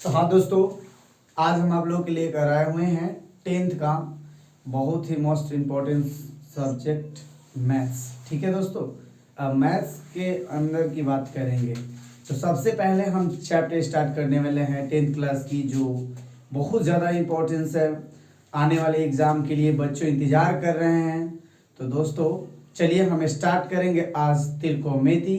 तो हाँ दोस्तों, आज हम आप लोगों के लिए कर आए हुए हैं 10th का बहुत ही मोस्ट इम्पोर्टेंट सब्जेक्ट मैथ्स। ठीक है दोस्तों, अब मैथ्स के अंदर की बात करेंगे तो सबसे पहले हम चैप्टर स्टार्ट करने वाले हैं 10th क्लास की, जो बहुत ज़्यादा इम्पोर्टेंस है। आने वाले एग्ज़ाम के लिए बच्चों इंतज़ार कर रहे हैं। तो दोस्तों चलिए हम स्टार्ट करेंगे आज त्रिकोणमिति,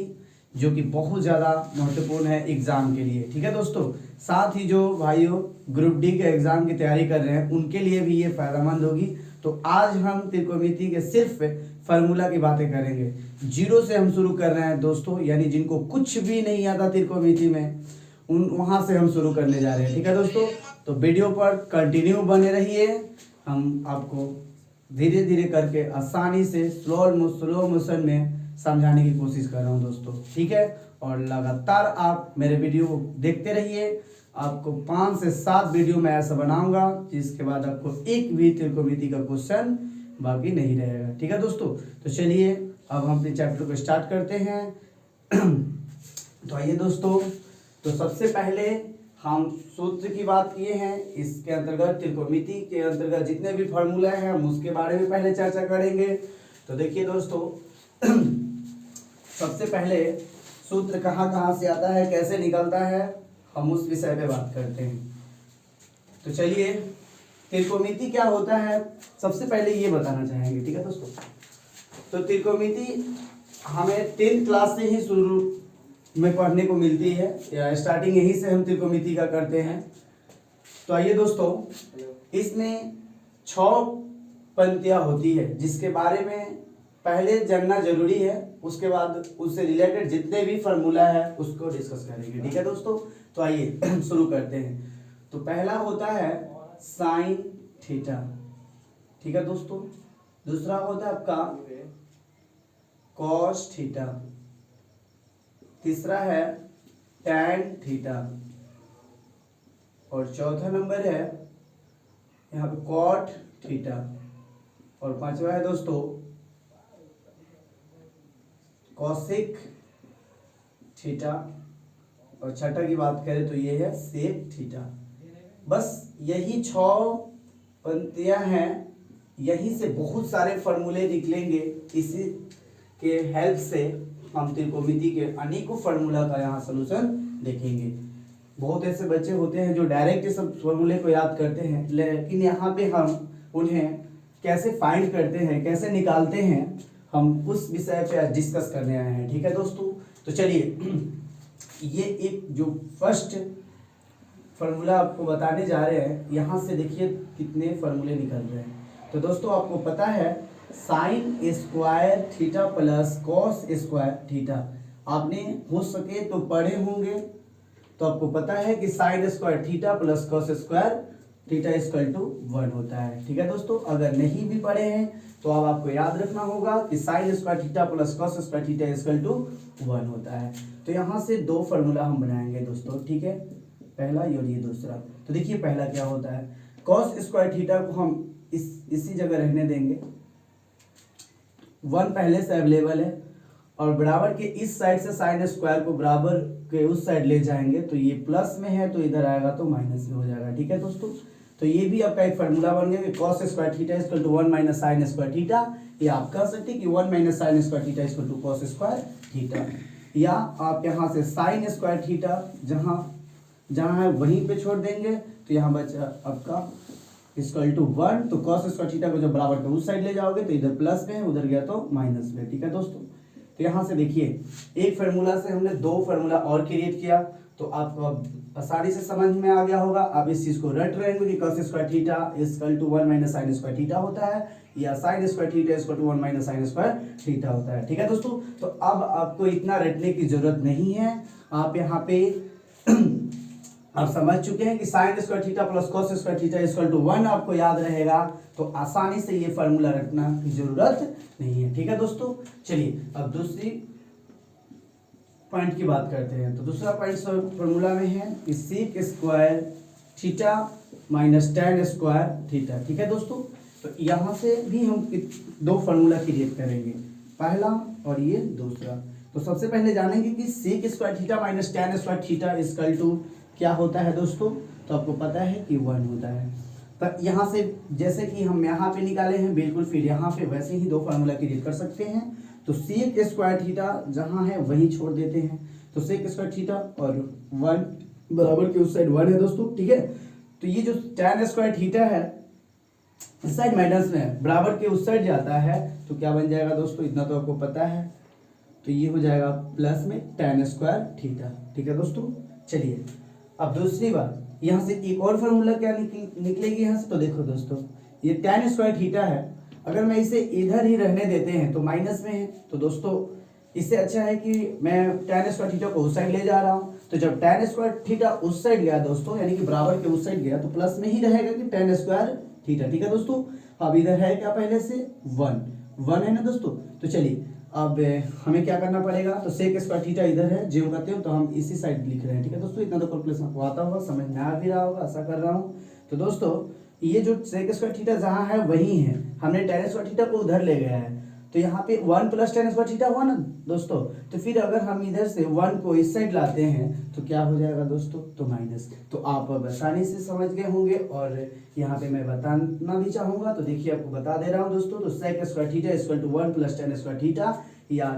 जो कि बहुत ज़्यादा महत्वपूर्ण है एग्ज़ाम के लिए। ठीक है दोस्तों, साथ ही जो भाइयों ग्रुप डी के एग्ज़ाम की तैयारी कर रहे हैं उनके लिए भी ये फ़ायदेमंद होगी। तो आज हम त्रिकोणमिति के सिर्फ फार्मूला की बातें करेंगे। जीरो से हम शुरू कर रहे हैं दोस्तों, यानी जिनको कुछ भी नहीं आता त्रिकोणमिति में उन वहाँ से हम शुरू करने जा रहे हैं। ठीक है दोस्तों, तो वीडियो पर कंटिन्यू बने रहिए। हम आपको धीरे धीरे करके आसानी से स्लो मोशन में समझाने की कोशिश कर रहा हूँ दोस्तों। ठीक है, और लगातार आप मेरे वीडियो को देखते रहिए। आपको 5 से 7 वीडियो मैं ऐसा बनाऊंगा जिसके बाद आपको एक भी त्रिकोणमिति का क्वेश्चन बाकी नहीं रहेगा। ठीक है दोस्तों, तो चलिए अब हम अपने चैप्टर को स्टार्ट करते हैं। तो आइए दोस्तों, तो सबसे पहले हम सूत्र की बात किए हैं। इसके अंतर्गत त्रिकोणमिति के अंतर्गत जितने भी फार्मूला हैं हम उसके बारे में पहले चर्चा करेंगे। तो देखिए दोस्तों, सबसे पहले सूत्र कहाँ कहाँ से आता है, कैसे निकलता है, हम उस विषय पे बात करते हैं। तो चलिए, त्रिकोणमिति क्या होता है सबसे पहले ये बताना चाहेंगे। ठीक है दोस्तों, तो त्रिकोणमिति हमें 10th क्लास से ही शुरू में पढ़ने को मिलती है, या स्टार्टिंग यहीं से हम त्रिकोणमिति का करते हैं। तो आइए दोस्तों, इसमें 6 पंक्तियाँ होती है जिसके बारे में पहले जानना जरूरी है, उसके बाद उससे रिलेटेड जितने भी फार्मूला है उसको डिस्कस करेंगे। ठीक है दोस्तों, तो आइए शुरू करते हैं। तो पहला होता है साइन थीटा। ठीक है दोस्तों, दूसरा होता है आपका कॉस थीटा, तीसरा है टैन थीटा, और चौथा नंबर है यहाँ पे कॉट थीटा, और पांचवा है दोस्तों कॉसिक थीटा, और छठा की बात करें तो ये है सेक थीटा। बस यही 6 पंक्तियां हैं, यहीं से बहुत सारे फार्मूले निकलेंगे। इसी के हेल्प से हम त्रिकोणमिति के अनेकों फार्मूला का यहाँ सलूशन देखेंगे। बहुत ऐसे बच्चे होते हैं जो डायरेक्ट इस फार्मूले को याद करते हैं, लेकिन यहाँ पे हम उन्हें कैसे फाइंड करते हैं, कैसे निकालते हैं, हम उस विषय पे आज डिस्कस करने आए हैं। ठीक है दोस्तों, तो चलिए ये एक जो फर्स्ट फार्मूला आपको बताने जा रहे हैं, यहाँ से देखिए कितने फार्मूले निकल रहे हैं। तो दोस्तों आपको पता है sign square theta plus cos square theta, आपने हो सके तो पढ़े होंगे। तो आपको पता है कि sine square theta plus cos square theta equal to 1 होता है। ठीक है दोस्तों, अगर नहीं भी पढ़े हैं तो अब आपको याद रखना होगा कि sine square theta plus cos square theta equal to 1 होता है। तो यहाँ से 2 फार्मूला हम बनाएंगे दोस्तों। ठीक है, पहला और ये दूसरा। तो देखिए पहला क्या होता है, कॉस स्क्वायर थीटा को हम इसी जगह रहने देंगे, 1 पहले से अवेलेबल है, और बराबर के इस साइड से साइन स्क्वायर को बराबर के उस साइड ले जाएंगे, तो ये प्लस में है तो इधर आएगा तो माइनस में हो जाएगा। ठीक है दोस्तों, तो ये भी आपका एक फार्मूला बन गया कि cos square theta equal to 1 minus sine square theta, या आप कह सकते हैं कि 1 minus sine square theta equal to cos square theta, या आप यहाँ से साइन स्क्वायर थीटा जहाँ है वहीं पे छोड़ देंगे, तो यहाँ बचा आपका इक्वल टू 1, तो कॉस स्क्वायर थीटा को जब बराबर के उस साइड ले जाओगे तो इधर प्लस में, उधर गया तो माइनस में। ठीक है दोस्तों, तो यहाँ से देखिए एक फार्मूला से हमने 2 फार्मूला और क्रिएट किया, तो आपको अब आसानी से समझ में आ गया होगा। आप इस चीज को रट रहे हैं कि cos square theta equal to 1 minus sine square theta होता है, या sine square theta equal to 1 minus sine square theta होता है। ठीक है दोस्तों, तो अब आपको इतना रटने की जरूरत नहीं है। आप यहाँ पे आप समझ चुके हैं कि sine square theta plus cos square theta equal to 1 आपको याद रहेगा, तो आसानी से ये फार्मूला रखना की जरूरत नहीं है। ठीक है दोस्तों, चलिए अब दूसरी पॉइंट की बात करते हैं। तो दूसरा पॉइंट फार्मूला में है कि sec square theta minus tan square theta. ठीक है दोस्तों, तो यहाँ से भी हम 2 फार्मूला क्रिएट करेंगे, पहला और ये दूसरा। तो सबसे पहले जानेंगे कि sec square theta minus tan square theta equal to क्या होता है दोस्तों, तो आपको पता है कि 1 होता है। पर यहाँ से जैसे कि हम यहाँ पे निकाले हैं बिल्कुल फिर यहाँ पे वैसे ही दो फार्मूला क्रिएट कर सकते हैं। तो सेक स्क्वायर थीटा जहाँ है वहीं छोड़ देते हैं, तो सेक स्क्वायर थीटा और 1 बराबर के उस साइड 1 है दोस्तों, ठीक है। तो ये जो tan स्क्वायर थीटा है इस साइड माइनस में है, बराबर के उस साइड जाता है तो क्या बन जाएगा दोस्तों, इतना तो आपको पता है। तो ये हो जाएगा प्लस में tan स्क्वायर थीटा, ठीक है दोस्तों। चलिए अब दूसरी बात, यहाँ से एक और फार्मूला क्या निकलेगी यहाँ से, तो देखो दोस्तों ये tan स्क्वायर थीटा है, अगर मैं इसे इधर ही रहने देते हैं तो माइनस में है, तो दोस्तों इससे अच्छा है कि मैं tan स्क्वायर थीटा को उस साइड ले जा रहा हूँ। तो जब tan स्क्वायर थीटा उस साइड गया दोस्तों, यानी कि बराबर के उस साइड गया, तो प्लस में ही रहेगा कि tan स्क्वायर थीटा, ठीक है दोस्तों। अब इधर है क्या पहले से 1 है ना दोस्तों। तो चलिए अब हमें क्या करना पड़ेगा, तो सेक स्क्वायर थीटा इधर है जो कहते हो, तो हम इसी साइड लिख रहे हैं, ठीक है दोस्तों। इतना तो कैलकुलेशन आपको आता होगा, समझ में आ भी रहा होगा, आशा कर रहा हूँ। तो दोस्तों ये जो सेक स्क्वायर थीटा जहाँ है वही है, हमने tan स्क्वायर थीटा को उधर ले गया है, तो यहाँ पे 1 प्लस tan स्क्वायर थीटा हुआ ना दोस्तों। तो फिर अगर हम इधर से 1 को इस साइड लाते हैं तो क्या हो जाएगा दोस्तों, तो माइनस। तो आप अब आसानी से समझ गए होंगे, और यहाँ पे मैं बताना भी चाहूँगा, तो देखिए आपको बता दे रहा हूँ दोस्तों। तो sec square theta equal to 1 plus tan square theta, या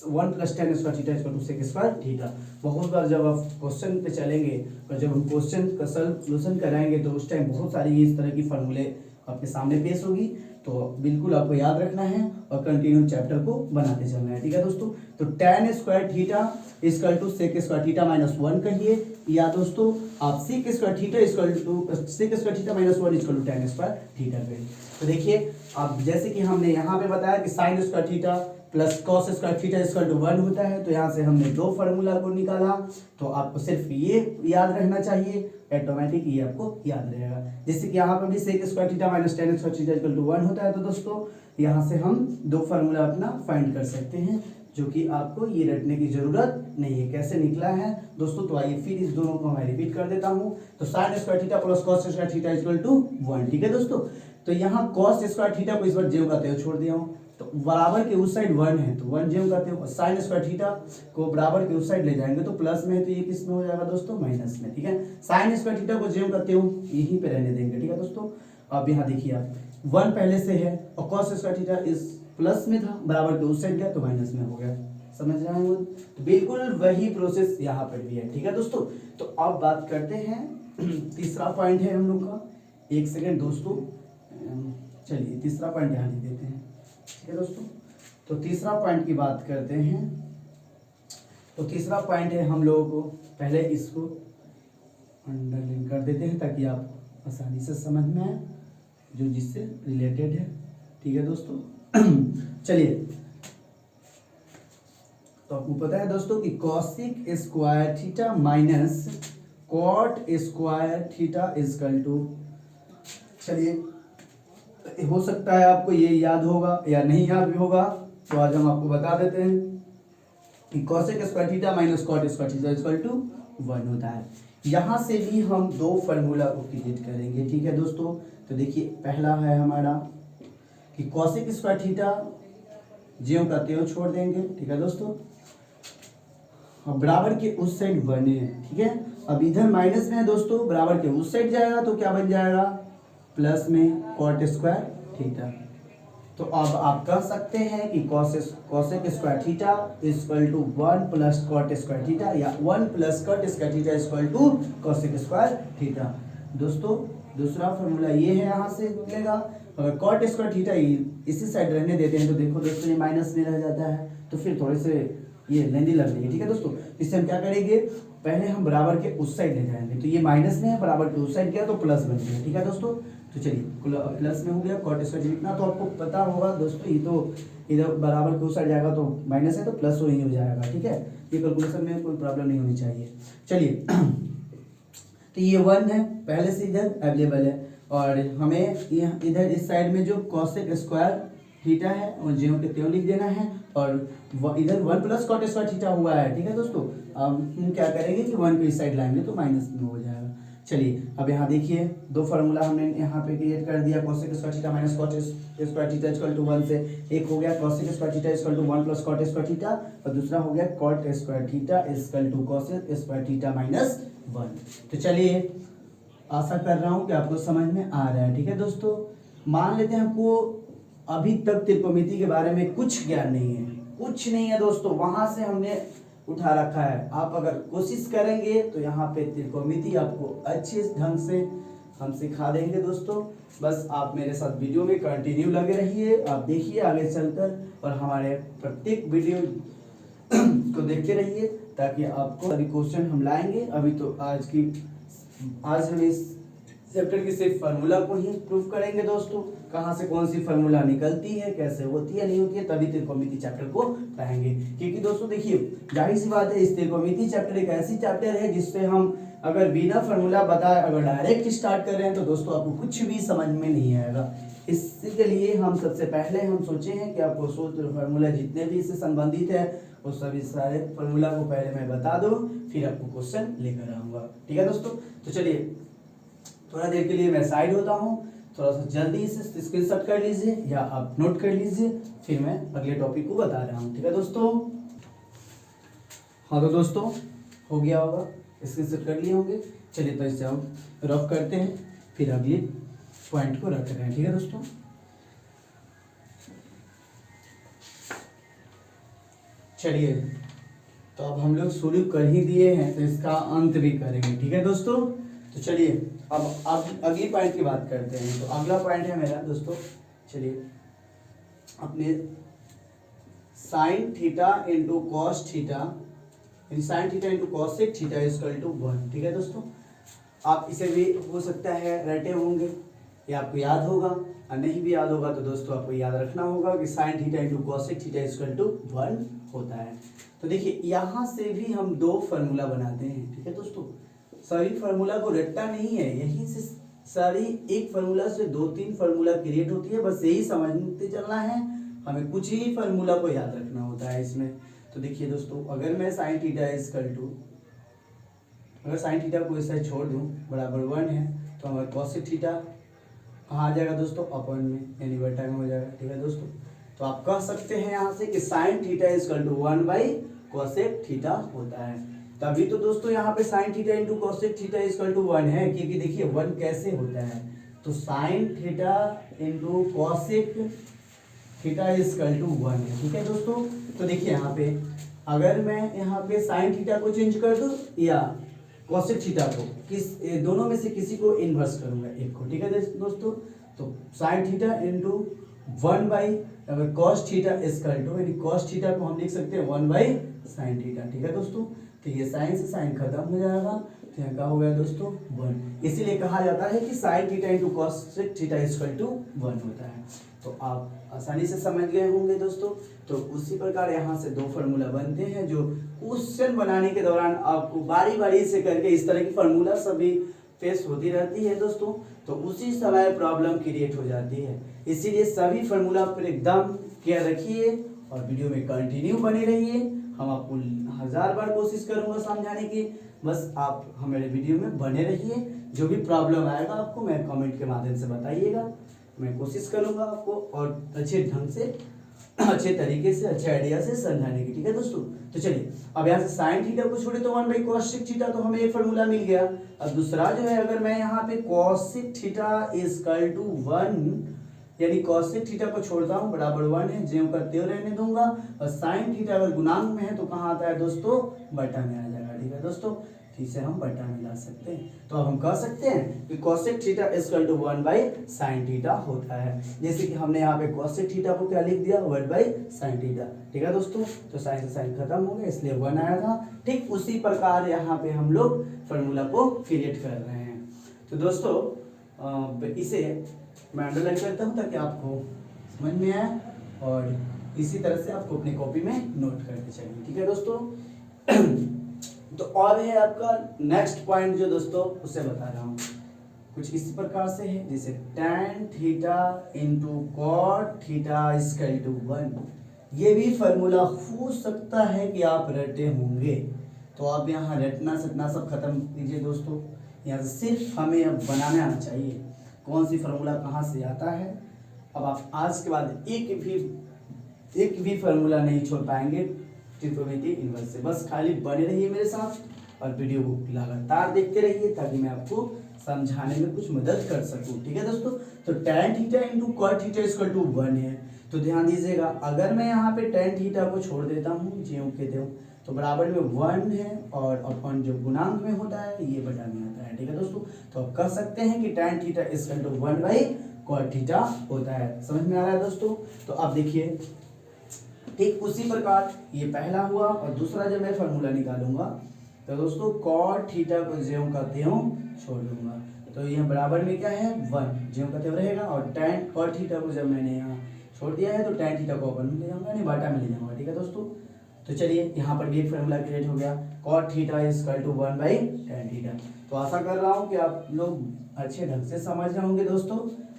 1 plus tan square theta equal to sec square theta. बहुत बार जब आप क्वेश्चन पे चलेंगे और जब हम क्वेश्चन का सॉल्यूशन कराएंगे तो उस टाइम बहुत सारी इस तरह की फार्मूले आपके सामने पेश होगी, तो बिल्कुल आपको याद रखना है और कंटिन्यू चैप्टर को बनाते चलना है, ठीक है दोस्तों। तो tan square theta equal to sec square theta minus 1 कहिए, या दोस्तों आप sec square theta equal to sec square theta minus 1 equal to tan square theta कहिए। तो देखिए अब जैसे कि हमने यहाँ पे बताया कि sine square theta plus cos square theta equal to 1 होता है, तो यहाँ से हमने दो फार्मूला को निकाला। तो आपको सिर्फ ये याद रहना चाहिए, ऑटोमेटिक ये आपको याद रहेगा। जैसे कि यहाँ पर भी sec square theta minus tan square theta equal to 1 होता है, तो दोस्तों यहाँ से हम दो फार्मूला अपना फाइंड कर सकते हैं, जो कि आपको ये रटने की जरूरत नहीं है कैसे निकला है दोस्तों। तो आइए फिर इस दोनों को मैं रिपीट कर देता हूँ। तो sine square theta plus cos square theta equal to 1, ठीक है दोस्तों। तो यहाँ कॉस स्क्वायर थीटा को इस बार जेव का तेव छोड़ दिया हूँ, तो बराबर के उस साइड 1 है तो 1 जेव करते हो। साइन स्क्वायर थीटा को बराबर के उस साइड ले जाएंगे तो प्लस में है, तो ये किस में हो जाएगा दोस्तों, माइनस में, ठीक है। साइन स्क्वायर थीटा को जेव करते हो यहीं पे रहने देंगे, ठीक है दोस्तों। अब यहाँ देखिए आप 1 पहले से है और कॉस स्क्वायर थीटा इस प्लस में था, बराबर के उस साइड गया तो माइनस में हो गया, समझ रहे हैं। तो बिल्कुल वही प्रोसेस यहाँ पर भी है, ठीक है दोस्तों। तो अब बात करते हैं तीसरा पॉइंट है हम लोग का, एक सेकेंड दोस्तों, चलिए तीसरा पॉइंट यहाँ लिख देते हैं, ठीक है दोस्तों। तो तीसरा पॉइंट की बात करते हैं। तो तीसरा पॉइंट है हम लोगों को, पहले इसको अंडरलाइन कर देते हैं ताकि आप आसानी से समझ में आए, जो जिससे रिलेटेड है, ठीक है दोस्तों। चलिए तो आपको पता है दोस्तों कि cosec square theta minus cot square theta equal to, चलिए हो सकता है आपको ये याद होगा या नहीं याद भी होगा, तो आज हम आपको बता देते हैं कि cosec square theta minus cot square theta equal to 1 होता है। यहाँ से भी हम दो फार्मूला को क्रिएट करेंगे, ठीक है दोस्तों। तो देखिए पहला है हमारा कि कॉसेक स्क्वायर थीटा ज्यों का त्यों छोड़ देंगे, ठीक है दोस्तों। अब बराबर के उस साइड 1 है, ठीक है। अब इधर माइनस में है दोस्तों, बराबर के उस साइड जाएगा तो क्या बन जाएगा, प्लस में कॉट स्क्वायर थीटा। तो अब आप कह सकते हैं कि cosec square theta equal to 1 plus cot square theta, या 1 plus cot square theta equal to cosec square theta. दोस्तों दूसरा फार्मूला ये है, यहाँ से मिलेगा। अगर कॉट स्क्वायर थीटा इसी साइड रहने देते हैं तो देखो दोस्तों ये माइनस में रह जाता है, तो फिर थोड़े से ये लेंदी लग रही है, ठीक है दोस्तों। इससे हम क्या करेंगे, पहले हम बराबर के उस साइड ले जाएंगे, तो ये माइनस में है, बराबर के उस साइड गया तो प्लस बन गया, ठीक है दोस्तों। तो चलिए प्लस में हो गया कॉट स्क्वायर इतना तो आपको पता होगा दोस्तों, ये तो इधर बराबर के उस साइड जाएगा तो माइनस है तो प्लस वही हो जाएगा, ठीक है। ये कैलकुलेशन में कोई प्रॉब्लम नहीं होनी चाहिए। चलिए तो ये 1 है पहले से इधर अवेलेबल है, और हमें इधर इस साइड में जो कॉसेक स्क्वायर थीटा है और ज्यों के त्यों लिख देना है, और इधर 1 प्लस कॉट स्क्वायर थीटा हुआ है, ठीक है दोस्तों। अब हम क्या करेंगे कि 1 को इस साइड लाएंगे तो माइनस में हो जाएगा। चलिए अब यहाँ देखिए दो फार्मूला हमने यहाँ पे क्रिएट कर दिया, cosec square theta minus cot square theta equal to 1 से एक हो गया cosec square theta equal to 1 plus cot square theta, और दूसरा हो गया cot square theta equal to cosec square theta minus one. तो चलिए, आशा कर रहा हूँ कि आपको समझ में आ रहा है। ठीक है दोस्तों, मान लेते हैं आपको अभी तक त्रिकोणमिति के बारे में कुछ ज्ञान नहीं है, कुछ नहीं है दोस्तों, वहां से हमने उठा रखा है। आप अगर कोशिश करेंगे तो यहाँ पे त्रिकोणमिति आपको अच्छे ढंग से हम सिखा देंगे दोस्तों। बस आप मेरे साथ वीडियो में कंटिन्यू लगे रहिए, आप देखिए आगे चलकर, और हमारे प्रत्येक वीडियो को देखते रहिए ताकि आपको सभी क्वेश्चन हम लाएंगे। अभी तो आज हम इस चैप्टर की सिर्फ फार्मूला को ही प्रूफ करेंगे दोस्तों, कहाँ से कौन सी फार्मूला निकलती है, कैसे होती है नहीं होती है, तभी त्रिकोणमिति चैप्टर को पढ़ाएंगे। क्योंकि दोस्तों देखिए, जाहिर सी बात है, इस त्रिकोणमिति चैप्टर एक ऐसी चैप्टर है जिससे हम अगर बिना फार्मूला बताए अगर डायरेक्ट स्टार्ट कर रहे हैं तो दोस्तों आपको कुछ भी समझ में नहीं आएगा। इसके लिए हम सबसे पहले हम सोचे हैं कि आपको सूत्र फार्मूला जितने भी इससे संबंधित है वो सभी सारे फार्मूला को पहले मैं बता दूं, फिर आपको क्वेश्चन लेकर आऊंगा। ठीक है दोस्तों, तो चलिए थोड़ा देर के लिए मैं साइड होता हूँ, थोड़ा सा जल्दी से स्क्रीनशॉट कर लीजिए या आप नोट कर लीजिए, फिर मैं अगले टॉपिक को बता रहा हूँ। ठीक है दोस्तों, हाँ तो दोस्तों हो गया होगा, स्क्रीनशॉट कर लिए होंगे। चलिए तो इससे हम रफ करते हैं, फिर अगले पॉइंट को रख रहे हैं। ठीक है दोस्तों, चलिए तो अब हम लोग शुरू कर ही दिए हैं तो इसका अंत भी करेंगे। ठीक है दोस्तों, तो चलिए अब अगली पॉइंट की बात करते हैं। तो अगला पॉइंट है मेरा दोस्तों, चलिए अपने sine theta into cos theta, sine theta into cosec theta equal to 1। ठीक है दोस्तों, आप इसे भी हो सकता है रटे होंगे या आपको याद होगा, और नहीं भी याद होगा तो दोस्तों आपको याद रखना होगा कि sine theta into cosec theta equal to 1 होता है। तो देखिए यहाँ से भी हम दो फार्मूला बनाते हैं। ठीक है दोस्तों, सारी फार्मूला को रट्टा नहीं है, यहीं से सारी एक फार्मूला से 2-3 फार्मूला क्रिएट होती है, बस यही समझते चलना है, हमें कुछ ही फार्मूला को याद रखना होता है इसमें। तो देखिए दोस्तों, अगर मैं साइन थीटा इक्वल टू, अगर साइन थीटा को ऐसे छोड़ दूं बराबर 1 है तो हमारा कॉसेक थीटा कहाँ आ जाएगा दोस्तों, अपन में, यानी बटा में हो जाएगा। ठीक है दोस्तों, तो आप कह सकते हैं यहाँ से कि साइन थीटा इक्वल टू 1/कॉसेक थीटा होता है। तभी तो दोस्तों यहाँ पे sine theta into cosec theta equal to 1 है, क्योंकि देखिए 1 कैसे होता है, तो sine theta into cosec theta equal to 1 है। ठीक है दोस्तों, तो देखिए यहाँ पे अगर मैं यहाँ पे साइन थीटा को चेंज कर दूं या कॉसेक थीटा को, दोनों में से किसी को इन्वर्स करूंगा, एक को। ठीक है दोस्तों, तो sine theta into 1 cos theta equal to, यानी कॉस थीटा को हम लिख सकते हैं 1/साइन थीटा। ठीक है दोस्तों, तो ये साइन से साइन खत्म हो जाएगा, तो यहाँ क्या हो गया दोस्तों 1। इसीलिए कहा जाता है कि sine theta into cosec theta equal to 1 होता है। तो आप आसानी से समझ गए होंगे दोस्तों। तो उसी प्रकार यहाँ से दो फार्मूला बनते हैं जो क्वेश्चन बनाने के दौरान आपको बारी बारी से करके इस तरह की फार्मूला सभी फेस होती रहती है दोस्तों, तो उसी समय प्रॉब्लम क्रिएट हो जाती है। इसीलिए सभी फार्मूला पर एकदम केयर रखिए और वीडियो में कंटिन्यू बने रहिए। हम आपको 1000 बार कोशिश करूंगा समझाने की, बस आप हमारे वीडियो में बने रहिए। जो भी प्रॉब्लम आएगा आपको मैं कमेंट के माध्यम से बताइएगा, मैं कोशिश करूंगा आपको और अच्छे ढंग से, अच्छे तरीके से, अच्छे आइडिया से समझाने की। ठीक है दोस्तों, तो चलिए अब यहाँ से साइन थीटा को छोड़े तो 1/कॉसेक थीटा, तो हमें एक फार्मूला मिल गया। अब दूसरा जो है, अगर मैं यहाँ पे कॉसेक थीटा इक्वल टू 1, यानी कॉसेक थीटा को छोड़ता हूँ बराबर 1 है, ज्यों का त्यों रहने दूंगा, और साइन थीटा अगर गुणांक में है तो कहाँ आता है दोस्तों, बटा में आ जाएगा। ठीक है दोस्तों, इसे हम बटा में ला सकते हैं। तो अब हम कह सकते हैं कि कॉसेक थीटा इक्वल टू 1/साइन थीटा होता है। जैसे कि हमने यहाँ पे कॉसेक थीटा को क्या लिख दिया, 1/साइन थीटा। ठीक है दोस्तों, तो साइन से साइन खत्म हो गया, इसलिए 1 आया था। ठीक उसी प्रकार यहाँ पे हम लोग फार्मूला को क्रिएट कर रहे हैं। तो दोस्तों इसे मैं अंडरलाइन करता हूँ ताकि आपको समझ में आए, और इसी तरह से आपको अपनी कॉपी में नोट करते चलिए। ठीक है दोस्तों, तो और है आपका नेक्स्ट पॉइंट जो दोस्तों उसे बता रहा हूँ, कुछ इस प्रकार से है, जैसे tan theta into cot theta equal to 1। ये भी फार्मूला हो सकता है कि आप रटे होंगे, तो आप यहाँ रटना सटना सब खत्म कीजिए दोस्तों। यहाँ से सिर्फ हमें अब बनाना आना चाहिए कौन सी फार्मूला कहाँ से आता है। अब आप आज के बाद एक भी फार्मूला नहीं छोड़ पाएंगे त्रिकोणमिति इन्वर्स से, बस खाली बने रहिए मेरे साथ और वीडियो को लगातार देखते रहिए ताकि मैं आपको समझाने में कुछ मदद कर सकूं। ठीक है दोस्तों, तो tan theta into cot theta equal to 1 है। तो ध्यान दीजिएगा, अगर मैं यहाँ पे tan थीटा को छोड़ देता हूँ ज्यों के त्यों, तो बराबर में 1 है और अपन जो गुणांक में होता है ये बटा में आता है। ठीक है दोस्तों, तो आप कह सकते हैं कि tan theta equal to 1 by cot theta होता है। समझ में आ रहा है दोस्तों? तो अब देखिए, ठीक उसी प्रकार ये पहला हुआ और दूसरा जब मैं फार्मूला निकालूंगा तो दोस्तों cot थीटा को ज्यों का त्यों छोड़ दूंगा, तो यह बराबर में क्या है 1 ज्यों का त्यों रहेगा। और tan cot थीटा को जब मैंने यहाँ छोड़ दिया है तो tan थीटा को अपन में ले जाऊंगा, नहीं बाटा में ले जाऊंगा। ठीक है दोस्तों, तो चलिए यहाँ पर भी एक फार्मूला क्रिएट हो गया, cot theta equal to 1 by tan theta. तो आशा कर रहा हूँ कि आप लोग अच्छे ढंग से समझ रहे होंगे दोस्तों।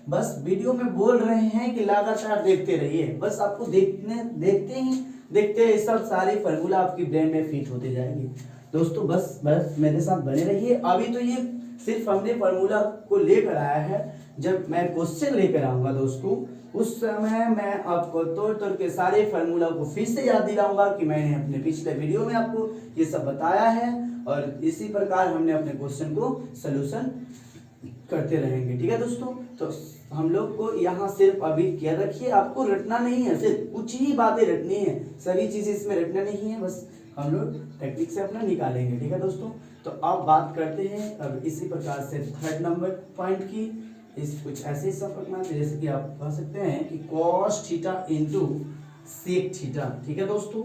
बस वीडियो में बोल रहे हैं कि लगातार देखते रहिए, बस आपको देखते ही सब सारी फार्मूला आपकी ब्रेन में फिट होते जाएंगे दोस्तों। बस मेरे साथ बने रहिए। अभी तो ये सिर्फ हमने फार्मूला को लेकर आया है, जब मैं क्वेश्चन लेकर आऊंगा दोस्तों उस समय मैं आपको तोड़ के सारे फार्मूला को फिर से याद दिलाऊंगा कि मैंने अपने पिछले वीडियो में आपको ये सब बताया है, और इसी प्रकार हमने अपने क्वेश्चन को सलूशन करते रहेंगे। ठीक है दोस्तों, तो हम लोग को यहाँ सिर्फ अभी क्या रखिए, आपको रटना नहीं है, सिर्फ कुछ ही बातें रटनी है, सभी चीजें इसमें रटना नहीं है, बस हम लोग टेक्निक से अपना निकालेंगे। ठीक है दोस्तों, तो अब बात करते हैं अब इसी प्रकार से थर्ड नंबर पॉइंट की। इस कुछ ऐसे सब रखना जैसे कि आप कह सकते हैं कि cos theta into sec theta. ठीक है दोस्तों,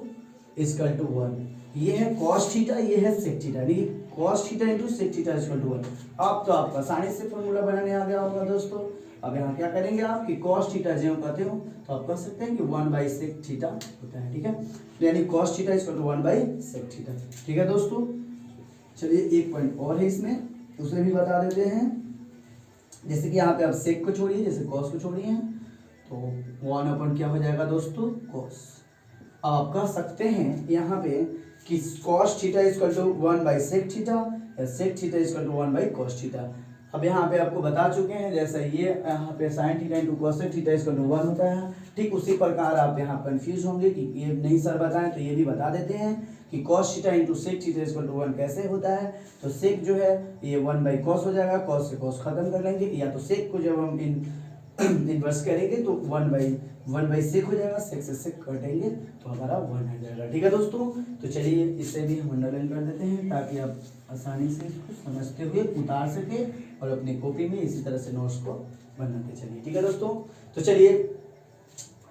इक्वल टू 1। ये है cos थीटा, ये है sec थीटा, नहीं cos theta into sec theta equal to 1। अब तो आपको आसानी से फॉर्मूला बनाने आ गया होगा दोस्तों। अब यहाँ क्या करेंगे आप कि cos थीटा ज्यों कहते हो तो आप कह सकते हैं कि 1 बाई sec थीटा होता है। ठीक है, यानी cos theta equal to 1 by sec theta. ठीक है दोस्तों, चलिए एक पॉइंट और है इसमें, उसे भी बता देते हैं। जैसे कि यहाँ पे आप sec को छोड़िए, जैसे cos को छोड़िए तो 1 अपन क्या हो जाएगा दोस्तों cos। अब आप कह सकते हैं यहाँ पे कि cos theta equal to 1 by sec theta या sec theta equal to 1 by cos theta. अब यहाँ पे आपको बता चुके हैं, जैसे ये यहाँ पे sin theta into cosec theta equal to 1 होता है, ठीक उसी प्रकार आप यहाँ कंफ्यूज होंगे कि ये नहीं सर बताएं, तो ये भी बता देते हैं कि cos theta into sec theta equal to 1 कैसे होता है। तो sec जो है ये 1 बाई cos हो जाएगा, cos से cos खत्म कर लेंगे, या तो sec को जब हम इन्वर्स करेंगे तो 1 बाई sec हो जाएगा, sec से sec कटेंगे तो हमारा 1 आ जाएगा। ठीक है दोस्तों, तो चलिए इसे भी हम अंडरलाइन कर देते हैं ताकि आप आसानी से इसको समझते हुए उतार सके और अपनी कॉपी में इसी तरह से नोट्स को बनाते चलिए। ठीक है दोस्तों, तो चलिए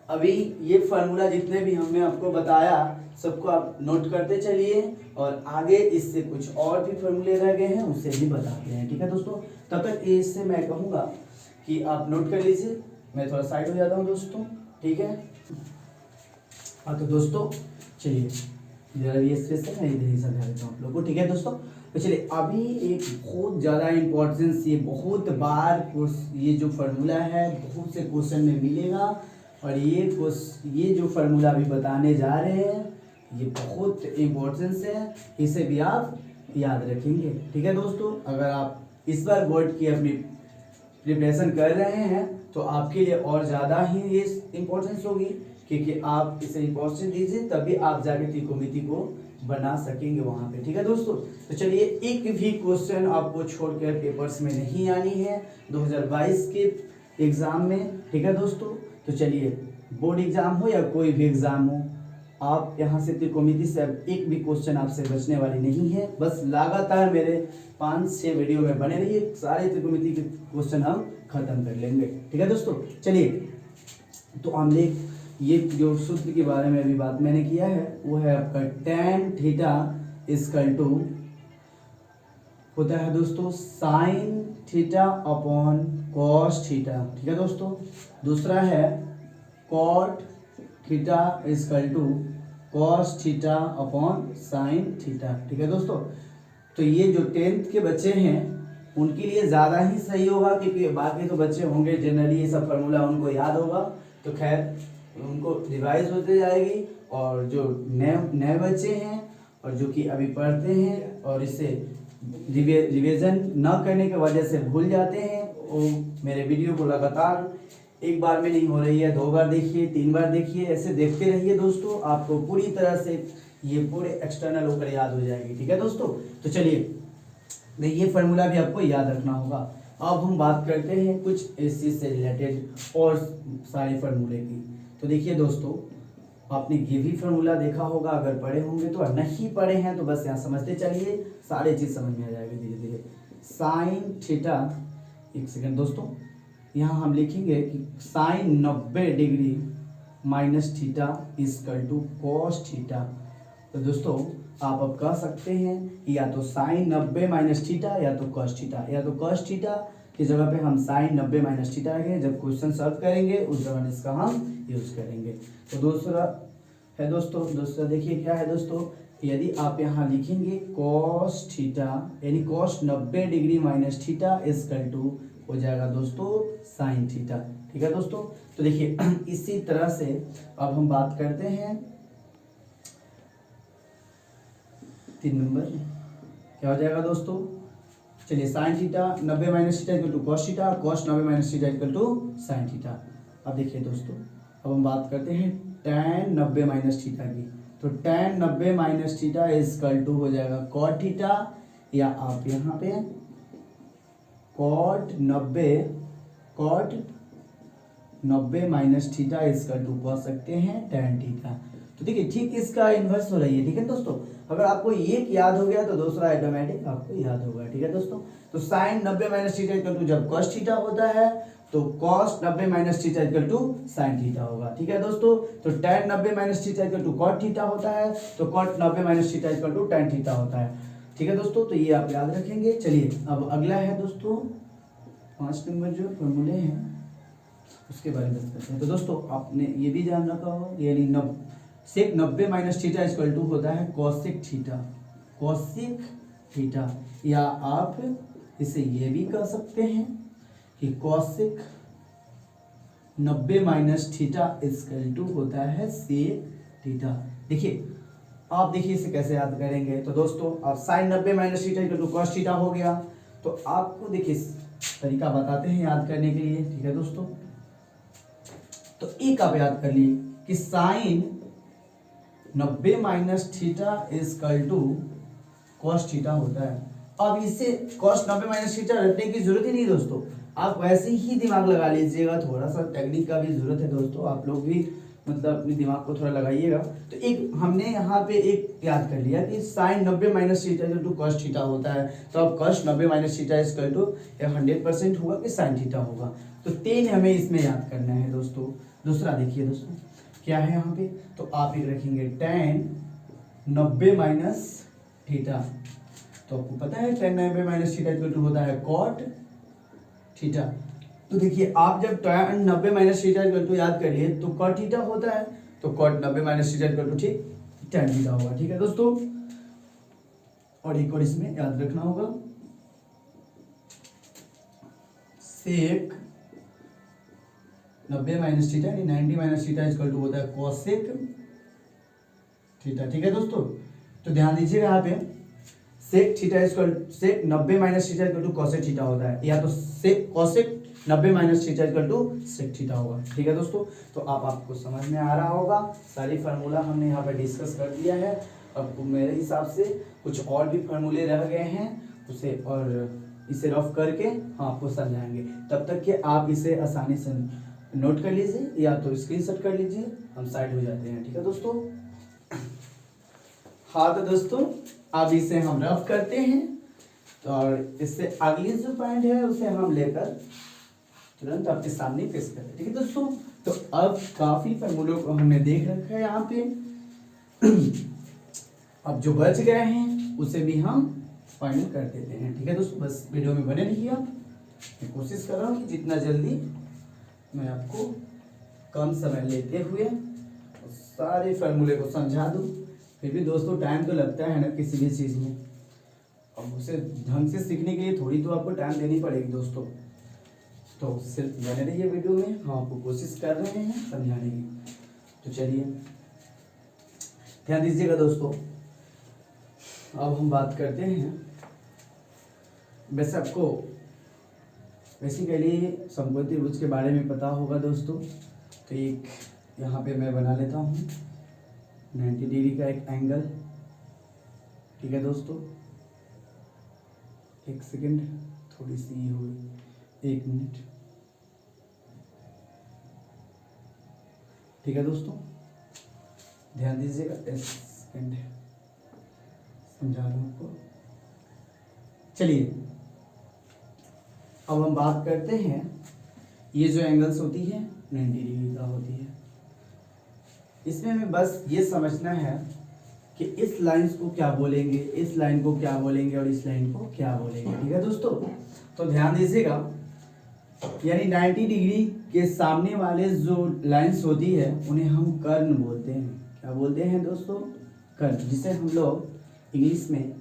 अभी ये फार्मूला जितने भी हमने आपको बताया सबको आप नोट करते चलिए, और आगे इससे कुछ और भी फार्मूले रह गए हैं उसे भी बताते हैं। ठीक है दोस्तों, तब तक इससे मैं कहूँगा कि आप नोट कर लीजिए, मैं थोड़ा साइड हो जाता हूँ दोस्तों। ठीक है, हाँ तो दोस्तों चलिए जरा ये स्पेस है, मैं इधर ही समझा देता हूँ आप लोग को। ठीक है दोस्तों, तो चलिए अभी एक बहुत ज़्यादा इम्पोर्टेंस, ये बहुत बार ये जो फार्मूला है बहुत से क्वेश्चन में मिलेगा, और ये जो फार्मूला अभी बताने जा रहे हैं ये बहुत इम्पोर्टेंस है, इसे भी आप याद रखेंगे। ठीक है दोस्तों, अगर आप इस बार बोर्ड की अपनी प्रिपरेशन कर रहे हैं तो आपके लिए और ज़्यादा ही ये इम्पोर्टेंस होगी, क्योंकि आप इसे इम्पोर्टेंस दीजिए तभी आप जाके त्रिकोणमिति को बना सकेंगे वहाँ पे। ठीक है दोस्तों, तो चलिए एक भी क्वेश्चन आपको छोड़कर पेपर्स में नहीं आनी है 2022 के एग्ज़ाम में। ठीक है दोस्तों, तो चलिए बोर्ड एग्ज़ाम हो या कोई भी एग्ज़ाम हो, आप यहाँ से त्रिकोणमिति से एक भी क्वेश्चन आपसे बचने वाली नहीं है। बस लगातार मेरे 5-6 वीडियो में बने रहिए, सारे त्रिकोणमिति के क्वेश्चन हम खत्म कर लेंगे। ठीक है दोस्तों, चलिए तो हमने ये जो सूत्र के बारे में अभी बात मैंने किया है वो है आपका tan थीटा इक्वल टू होता है दोस्तों sin theta upon cos theta. ठीक है दोस्तों, दूसरा है cot theta equal to cos theta upon sin theta. ठीक है दोस्तों, तो ये जो 10th के बच्चे हैं उनके लिए ज़्यादा ही सही होगा, क्योंकि बाकी तो बच्चे होंगे जनरली ये सब फार्मूला उनको याद होगा, तो खैर उनको रिवाइज होते जाएगी, और जो नए बच्चे हैं और जो कि अभी पढ़ते हैं और इसे रिवीजन न करने की वजह से भूल जाते हैं, वो मेरे वीडियो को लगातार एक बार में नहीं हो रही है, 2 बार देखिए, 3 बार देखिए, ऐसे देखते रहिए दोस्तों, आपको पूरी तरह से ये पूरे एक्सटर्नल होकर याद हो जाएगी। ठीक है दोस्तों, तो चलिए ये फार्मूला भी आपको याद रखना होगा। अब हम बात करते हैं कुछ इस चीज से रिलेटेड और सारे फार्मूले की। तो देखिए दोस्तों, आपने ये भी फार्मूला देखा होगा, अगर पढ़े होंगे तो, नहीं पढ़े हैं तो बस यहाँ समझते चलिए, सारे चीज समझ में आ जाएगी धीरे धीरे। साइन थीटा, एक सेकंड दोस्तों, यहाँ हम लिखेंगे कि sine 90 degree minus theta equal to cos theta. तो दोस्तों आप अब कह सकते हैं कि या तो साइन 90 माइनस थीटा या तो कॉस थीटा, या तो कॉस थीटा की जगह पे हम साइन 90 माइनस थीटा रखेंगे। जब क्वेश्चन सॉल्व करेंगे उस दौरान इसका हम यूज करेंगे। तो दूसरा है दोस्तों, दूसरा देखिए क्या है दोस्तों, यदि आप यहाँ लिखेंगे कॉस थीटा यानी cos 90 degree minus theta equal to हो जाएगा दोस्तों साइन थीटा। ठीक है दोस्तों, तो देखिए इसी तरह से अब हम बात करते हैं 3 नंबर, क्या हो जाएगा दोस्तों, चलिए sine theta 90 minus theta equal to cos theta, cos 90 minus theta equal to sine theta. अब देखिए दोस्तों, अब हम बात करते हैं tan 90 माइनस थीटा की। तो tan 90 minus theta equal to हो जाएगा कॉट थीटा, या आप यहाँ पे cot 90 minus theta equal to कह सकते हैं tan थीटा। तो देखिए ठीक इसका इन्वर्स हो रही है। ठीक है दोस्तों, अगर आपको एक याद हो गया तो दूसरा ऑटोमेटिक आपको याद होगा। ठीक है दोस्तों, तो sine 90 minus theta equal to जब कॉस थीटा होता है तो cos 90 minus theta equal to sine theta होगा। ठीक है दोस्तों, तो tan 90 minus theta equal to cot theta होता है, तो cot 90 minus theta equal to tan theta होता है। ठीक है दोस्तों, तो ये आप याद रखेंगे। चलिए अब अगला है दोस्तों 5 नंबर जो फॉर्मूले हैं उसके बारे में बात करते हैं। तो दोस्तों आपने ये भी जान रखा हो, यानी सेक 90 माइनस थीटा इक्वल टू होता है कॉसेक थीटा, कॉसेक थीटा, या आप इसे ये भी कह सकते हैं कि cosec 90 minus theta equal to होता है सेक थीटा। देखिए आप देखिए इसे कैसे याद करेंगे। तो दोस्तों आप sine 90 minus theta equal to cos theta हो गया, तो आपको देखिए तरीका बताते हैं याद करने के लिए। ठीक है दोस्तों, तो एक आप याद कर लिए कि sine 90 minus theta equal to cos theta होता है। अब इसे कॉस 90 माइनस थीटा रटने की जरूरत ही नहीं दोस्तों, आप वैसे ही दिमाग लगा लीजिएगा। थोड़ा सा टेक्निक का भी जरूरत है दोस्तों, आप लोग भी मतलब अपने दिमाग को थोड़ा लगाइएगा। तो एक हमने यहाँ पे एक याद कर लिया कि sine 90 minus theta equal to cos theta होता है, तो अब cos 90 minus theta equal to 100% होगा कि साइन थीटा होगा। तो 3 हमें इसमें याद करना है दोस्तों। दूसरा देखिए दोस्तों क्या है यहाँ पे, तो आप एक रखेंगे tan 90 माइनस थीटा। तो आपको पता है tan 90 minus theta equal to होता है कॉट थीटा। तो देखिए आप जब tan 90 minus theta equal to याद कर लिए तो कॉट थीटा होता है, तो cot 90 minus theta equal to ठीक tan थीटा होगा। ठीक है दोस्तों, और एक और इसमें याद रखना होगा, सेक 90 माइनस थीटा यानी 90 माइनस थीटा इक्वल टू होता है कोसेक थीटा। ठीक है दोस्तों, तो ध्यान दीजिएगा यहाँ पे sec theta equal sec 90 minus theta equal to cosec theta होता है, या तो sec cosec 90 minus theta equal to sec theta होगा। ठीक है दोस्तों, तो आपको समझ में आ रहा होगा, सारी फार्मूला हमने यहाँ पे डिस्कस कर दिया है। अब मेरे हिसाब से कुछ और भी फार्मूले रह गए हैं, उसे और इसे रफ करके हम आपको समझाएंगे। तब तक कि आप इसे आसानी से नोट कर लीजिए या तो स्क्रीनशॉट कर लीजिए, हम साइड हो जाते हैं। ठीक है दोस्तों, हाँ तो दोस्तों अब इसे हम रफ करते हैं, तो और इससे अगली जो पॉइंट है उसे हम लेकर तुरंत आपके सामने पेश करते हैं। ठीक है दोस्तों, तो अब काफी फॉर्मूलों को हमने देख रखा है यहाँ पे। अब जो बच गए हैं उसे भी हम फाइनल कर देते हैं। ठीक है दोस्तों, बस वीडियो में बने रहिए आप। मैं कोशिश कर रहा हूँ कि जितना जल्दी मैं आपको कम समय लेते हुए सारे फार्मूले को समझा दूँ। फिर भी दोस्तों टाइम तो लगता है ना किसी भी चीज़ में, अब उसे ढंग से सीखने के लिए थोड़ी तो आपको टाइम देनी पड़ेगी दोस्तों। तो सिर्फ बने रहिए वीडियो में, हम आपको कोशिश कर रहे हैं समझाने की। तो चलिए ध्यान दीजिएगा दोस्तों, अब हम बात करते हैं। वैसे आपको बेसिकली समकोणीय त्रिभुज के बारे में पता होगा दोस्तों, तो एक यहाँ पे मैं बना लेता हूँ 90 डिग्री का एक एंगल। ठीक है दोस्तों, एक सेकंड, थोड़ी सी हो गई, 1 मिनट। ठीक है दोस्तों, ध्यान दीजिएगा, एक सेकंड समझा रहा हूँ आपको। चलिए अब हम बात करते हैं, ये जो एंगल्स होती है 90 डिग्री का होती है। इसमें हमें बस ये समझना है कि इस लाइंस को क्या बोलेंगे, इस लाइन को क्या बोलेंगे और इस लाइन को क्या बोलेंगे। ठीक है दोस्तों, तो ध्यान दीजिएगा, यानी 90 डिग्री के सामने वाले जो लाइंस होती है उन्हें हम कर्ण बोलते हैं। क्या बोलते हैं दोस्तों? कर्ण, जिसे हम लोग इंग्लिश में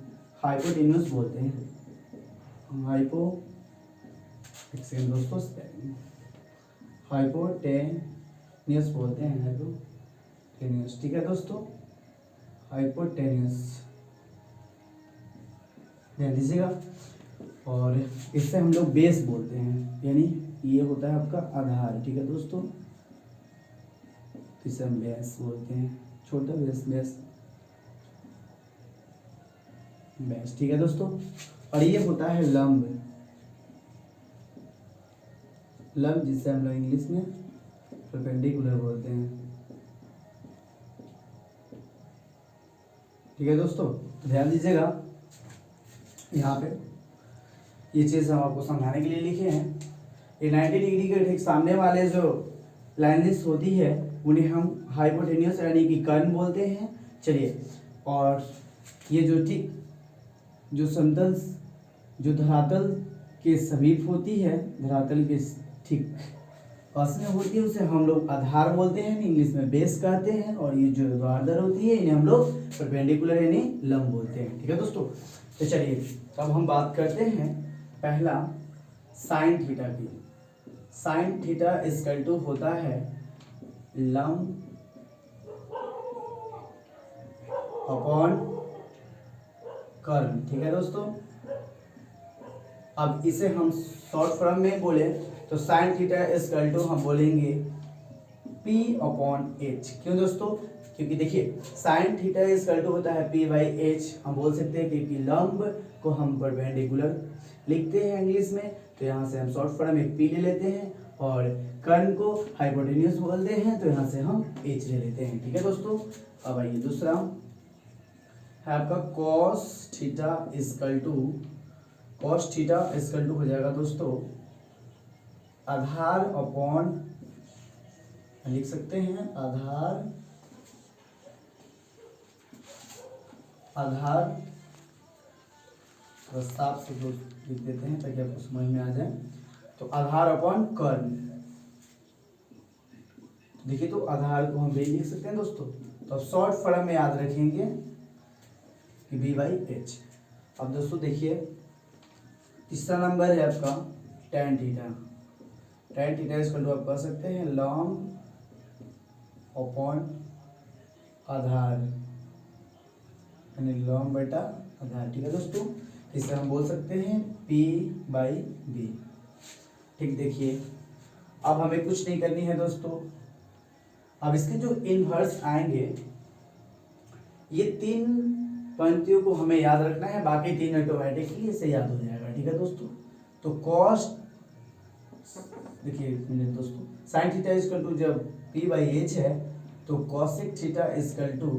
हाइपोटेन्यूस बोलते हैं। एक सेकंड दोस्तों, हाइपोटेन्यूस बोलते हैं, हाइपोटेन्यूस। ठीक है दोस्तों, हाइपोटेन्यूस, ध्यान दीजिएगा। और इससे हम लोग बेस बोलते हैं, यानी ये होता है आपका आधार। ठीक है दोस्तों, इसे हम बेस बोलते हैं, छोटा बेस, बेस। ठीक है दोस्तों, और ये होता है लंब, जिसे हम लोग इंग्लिश में परपेंडिकुलर बोलते हैं। ठीक है दोस्तों, तो ध्यान दीजिएगा, यहाँ पे ये चीज़ हम आपको समझाने के लिए लिखे हैं। ये 90 डिग्री के ठीक सामने वाले जो लाइन्स होती है उन्हें हम हाइपोटेन्यूस यानी कि कर्ण बोलते हैं। चलिए, और ये जो ठीक जो समतल जो धरातल के समीप होती है, धरातल के ठीक पास में होती है, उसे हम लोग आधार बोलते हैं, इंग्लिश में बेस कहते हैं। और ये जो ऊर्ध्वाधर होती है इन्हें हम लोग परपेंडिकुलर यानी लंब बोलते हैं। ठीक है दोस्तों, तो चलिए तो अब हम बात करते हैं पहला साइन थीटा की। साइन थीटा इक्वल टू होता है लंब अपॉन कर्ण। ठीक है दोस्तों, अब इसे हम शॉर्ट फॉर्म में बोले तो साइन थीटा इक्वल टू हम बोलेंगे P अपॉन H। क्यों दोस्तों? क्योंकि देखिए साइन थीटा इक्वल टू होता है P बाई H। हम बोल सकते हैं क्योंकि लंब को हम परपेंडिकुलर लिखते हैं इंग्लिश में, तो यहाँ से हम शॉर्ट फॉर्म में P ले लेते हैं, और कर्ण को हाइपोटेन्यूस बोलते हैं, तो यहाँ से हम H ले लेते हैं। ठीक है दोस्तों, अब आइए दूसरा है आपका cos theta equal to, cos theta equal to हो जाएगा दोस्तों आधार अपॉन, लिख सकते हैं आधार साफ से लिख देते हैं ताकि आपको समझ में आ जाए। तो आधार अपॉन कर्ण, देखिए तो आधार को हम भी लिख सकते हैं दोस्तों, तो शॉर्ट फॉर्म में याद रखेंगे कि B बाई H। अब दोस्तों देखिए तीसरा नंबर है आपका tan थीटा। tan थीटा इसको आप कह सकते हैं लंब अपॉन आधार, यानी लंब बटा आधार। ठीक है दोस्तों, इसे हम बोल सकते हैं P बाई B। ठीक, देखिए अब हमें कुछ नहीं करनी है दोस्तों, अब इसके जो इनवर्स आएंगे ये 3 पंक्तियों को हमें याद रखना है, बाकी 3 ऑटोमेटिकली इसे याद हो जाएगा। ठीक है दोस्तों, तो कॉस, देखिए दोस्तों साइन थीटा इक्वल टू जब P बाई H है तो cosec theta equal to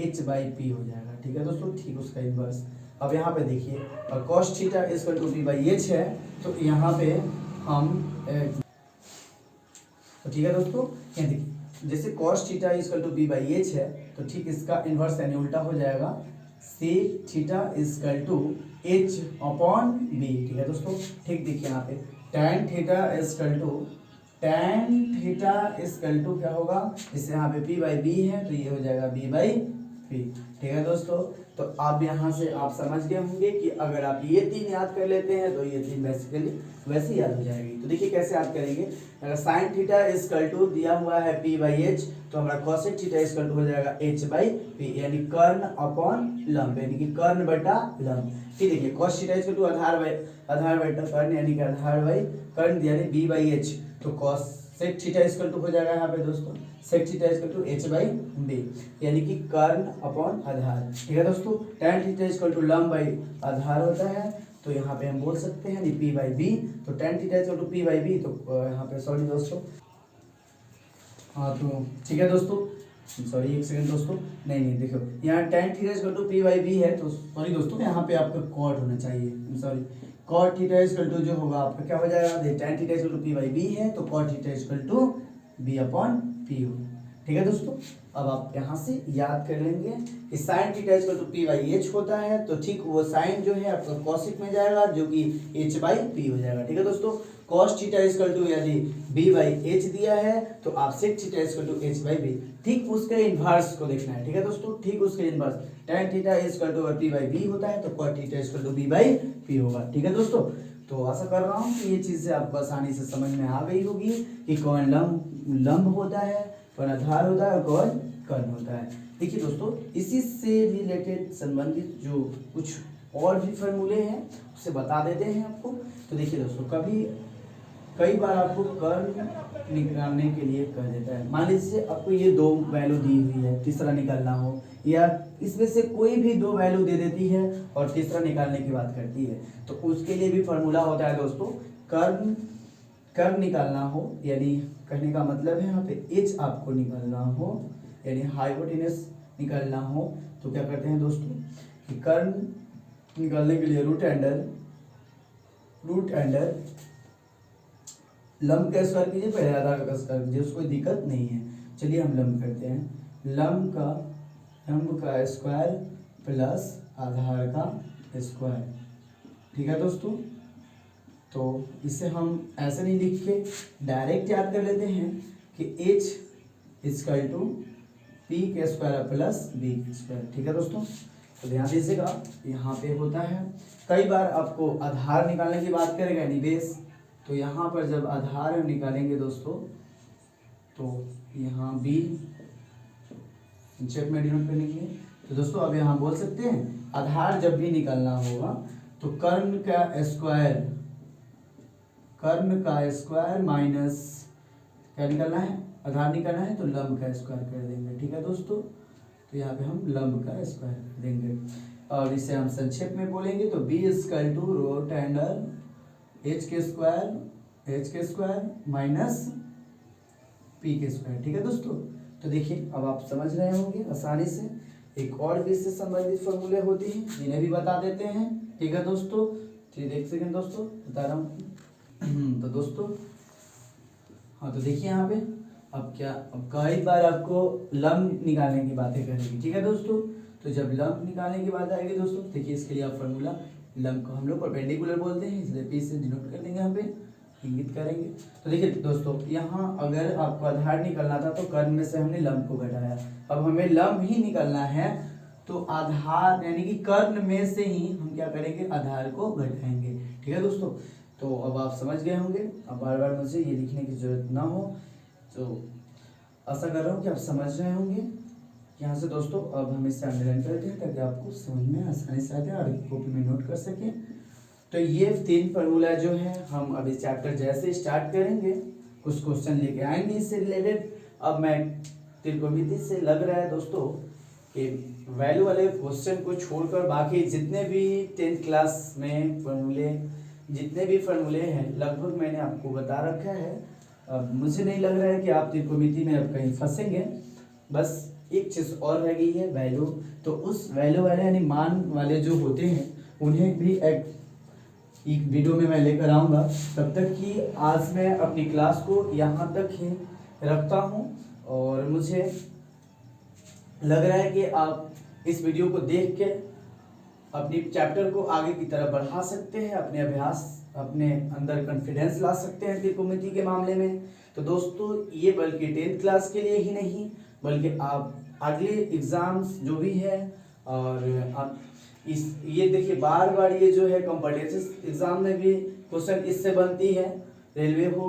H by P हो जाएगा। ठीक है दोस्तों, ठीक उसका इनवर्स। अब यहाँ पे देखिए और cos theta equal to P by H है, तो यहाँ पे हम तो ठीक है दोस्तों, यहाँ देखिए जैसे cos theta equal to P by H है, तो ठीक इसका इनवर्स यानी उल्टा हो जाएगा sec theta equal to H upon B। ठीक है दोस्तों, ठीक देखिए यहाँ पे tan थीटा इक्वल टू क्या होगा, इससे यहाँ पे P बाई B है तो ये हो जाएगा B बाई P। ठीक है दोस्तों, तो अब यहाँ से आप समझ गए होंगे कि अगर आप ये 3 याद कर लेते हैं तो ये 3 बेसिकली वैसे याद हो जाएगी। तो देखिए कैसे याद करेंगे, अगर साइन थीटा इक्वल टू दिया हुआ है P बाई H, तो हमारा कॉसेक थीटा इक्वल टू हो जाएगा H बाई P, यानी कर्ण अपॉन लंब, यानी कि कर्ण बटा लंब। ठीक, देखिए कॉस थीटा इक्वल टू आधार बटा कर्ण, यानी कि आधार बाई कर्ण यानी B बाई H, तो cos sec theta equal to हो जाएगा यहाँ पे दोस्तों, sec theta equal to h by B, यानी कि कर्ण अपॉन आधार। ठीक है दोस्तों, tan थीटा इक्वल टू लंब बाई आधार होता है, तो यहाँ पे हम बोल सकते हैं p बाई बी। तो tan theta equal to p by B, तो यहाँ पे सॉरी दोस्तों, हाँ तो ठीक है दोस्तों, सॉरी एक सेकंड दोस्तों, नहीं देखो यहाँ tan theta equal to p by B है, तो सॉरी दोस्तों यहाँ पे आपका कॉट होना चाहिए, sorry cot theta equal to जो होगा आपका क्या हो जाएगा, tan theta equal to p by B है, तो cot theta equal to b upon p हो। ठीक है दोस्तों, अब आप यहाँ से याद कर लेंगे कि sine theta equal to p by h होता है, तो ठीक वो साइन जो है आपका कॉसिक में जाएगा जो कि h बाई p हो जाएगा। ठीक है दोस्तों, cos थीटा इक्वल टू यदि b बाई h दिया है तो आप sec theta equal to h by b, ठीक उसके इनवर्स को देखना है। ठीक है दोस्तों, ठीक उसके inverse tan theta equal to p by b होता है, तो cot theta equal to b by p होगा। ठीक है दोस्तों, तो आशा कर रहा हूँ कि ये चीज़ें आपको आसानी से समझ में आ गई होगी कि कौन लंब होता है, कौन आधार होता है और कौन कर्ण होता है। देखिए दोस्तों, इसी से रिलेटेड संबंधित जो कुछ और भी फॉर्मूले हैं उसे बता देते हैं आपको। तो देखिए दोस्तों, कई बार आपको कर्ण निकालने के लिए कह देता है, मान लीजिए आपको ये दो वैल्यू दी हुई है, तीसरा निकालना हो, या इसमें से कोई भी दो वैल्यू दे देती है और तीसरा निकालने की बात करती है, तो उसके लिए भी फॉर्मूला होता है दोस्तों। कर्ण निकालना हो, यानी कहने का मतलब है यहाँ पे एच आपको निकालना हो, यानी हाइपोटेनस निकालना हो, तो क्या करते हैं दोस्तों कि कर्ण निकालने के लिए रूट अंडर लंब का स्क्वायर कीजिए, पहले आधार का स्क्वायर कीजिए, उसको कोई दिक्कत नहीं है। चलिए हम लंब करते हैं, लंब का स्क्वायर प्लस आधार का स्क्वायर। ठीक है दोस्तों, तो इसे हम ऐसे नहीं लिख के डायरेक्ट याद कर लेते हैं कि h इक्वल टू पी के स्क्वायर प्लस बी के स्क्वायर। ठीक है दोस्तों, तो ध्यान दीजिएगा, यहाँ पे होता है कई बार आपको आधार निकालने की बात करेगा निवेश, तो यहाँ पर जब आधार हम निकालेंगे दोस्तों, तो यहाँ बी चेक में डिनोट करेंगे। तो दोस्तों अब यहाँ बोल सकते हैं आधार जब भी निकालना होगा तो कर्ण का स्क्वायर माइनस क्या निकालना है, आधार निकालना है, तो लंब का स्क्वायर कर देंगे। ठीक है दोस्तों, तो यहाँ पे हम लंब का स्क्वायर कर देंगे, और इसे हम संक्षेप में बोलेंगे तो B equal to root under H के स्क्वायर माइनस पी के स्क्वायर। ठीक है दोस्तों, तो देखिए अब आप समझ रहे होंगे आसानी से। एक और भी इससे संबंधित फॉर्मूले होती हैं जिन्हें भी बता देते हैं। ठीक है दोस्तों, ठीक, एक सेकंड दोस्तों बता रहा हूँ। तो दोस्तों हाँ, तो देखिए यहाँ पे अब कई बार आपको लंब निकालने की बातें करेंगे। ठीक है दोस्तों, तो जब लंब निकालने की बात आएगी दोस्तों, देखिए इसके लिए आप फॉर्मूला, लंब को हम लोग परपेंडिकुलर बोलते हैं, इसलिए पी से डिनोट कर देंगे, यहाँ पे इंगित करेंगे। तो देखिए दोस्तों, यहाँ अगर आपको आधार निकालना था तो कर्ण में से हमने लंब को घटाया, अब हमें लंब ही निकालना है तो आधार यानी कि कर्ण में से ही हम क्या करेंगे, आधार को घटाएंगे। ठीक है दोस्तों, तो अब आप समझ गए होंगे, अब बार बार मुझे ये लिखने की जरूरत ना हो, तो आशा कर रहा हूँ कि आप समझ रहे होंगे। यहाँ से दोस्तों अब हम इससे अंडरलाइन करते हैं ताकि आपको समझ में आसानी से आ जाए और कॉपी में नोट कर सकें। तो ये 3 फॉर्मूला जो है हम अभी चैप्टर जैसे स्टार्ट करेंगे कुछ क्वेश्चन लेके आएंगे इससे रिलेटेड। अब मैं त्रिकोणमिति से लग रहा है दोस्तों कि वैल्यू वाले क्वेश्चन को छोड़कर बाकी जितने भी 10th क्लास में जितने भी फॉर्मूले हैं लगभग मैंने आपको बता रखा है। अब मुझे नहीं लग रहा है कि आप त्रिकोणमिति में अब कहीं फंसेंगे। बस एक चीज़ और रह गई है, वैल्यू। तो उस वैल्यू वाले यानी मान वाले जो होते हैं उन्हें भी एक वीडियो में मैं लेकर आऊँगा। तब तक कि आज मैं अपनी क्लास को यहाँ तक ही रखता हूँ, और मुझे लग रहा है कि आप इस वीडियो को देख के अपनी चैप्टर को आगे की तरफ बढ़ा सकते हैं, अपने अभ्यास, अपने अंदर कॉन्फिडेंस ला सकते हैं त्रिकोणमिति के मामले में। तो दोस्तों ये बल्कि 10th क्लास के लिए ही नहीं बल्कि आप अगले एग्ज़ाम्स जो भी है, और आप ये देखिए बार बार ये जो है कॉम्पिटिटिव एग्ज़ाम में भी क्वेश्चन इससे बनती है, रेलवे हो,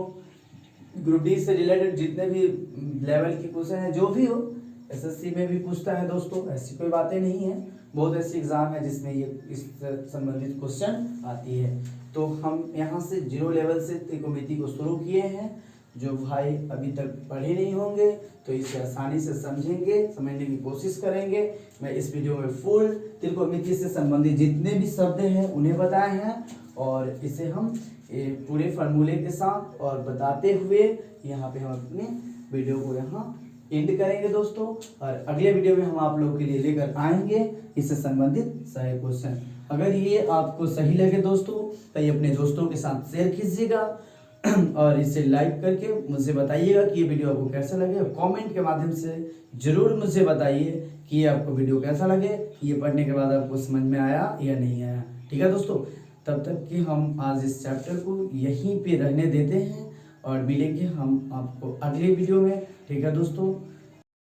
ग्रुप डी से रिलेटेड जितने भी लेवल के क्वेश्चन हैं जो भी हो, एसएससी में भी पूछता है दोस्तों, ऐसी कोई बातें नहीं है। बहुत ऐसी एग्ज़ाम है जिसमें ये इस संबंधित क्वेश्चन आती है। तो हम यहाँ से 0 लेवल से त्रिकोणमिति को शुरू किए हैं, जो भाई अभी तक पढ़े नहीं होंगे तो इसे आसानी से समझेंगे, समझने की कोशिश करेंगे। मैं इस वीडियो में फुल त्रिकोणमिति से संबंधित जितने भी शब्द हैं उन्हें बताए हैं और इसे हम पूरे फार्मूले के साथ और बताते हुए यहाँ पे हम अपने वीडियो को यहाँ एंड करेंगे दोस्तों। और अगले वीडियो में हम आप लोगों के लिए लेकर आएंगे इससे संबंधित सही क्वेश्चन। अगर ये आपको सही लगे दोस्तों तो ये अपने दोस्तों के साथ शेयर कीजिएगा और इसे लाइक करके मुझे बताइएगा कि ये वीडियो आपको कैसा लगे। और कमेंट के माध्यम से ज़रूर मुझे बताइए कि ये आपको वीडियो कैसा लगे, ये पढ़ने के बाद आपको समझ में आया या नहीं आया। ठीक है दोस्तों, तब तक कि हम आज इस चैप्टर को यहीं पे रहने देते हैं और मिलेंगे हम आपको अगले वीडियो में। ठीक है दोस्तों।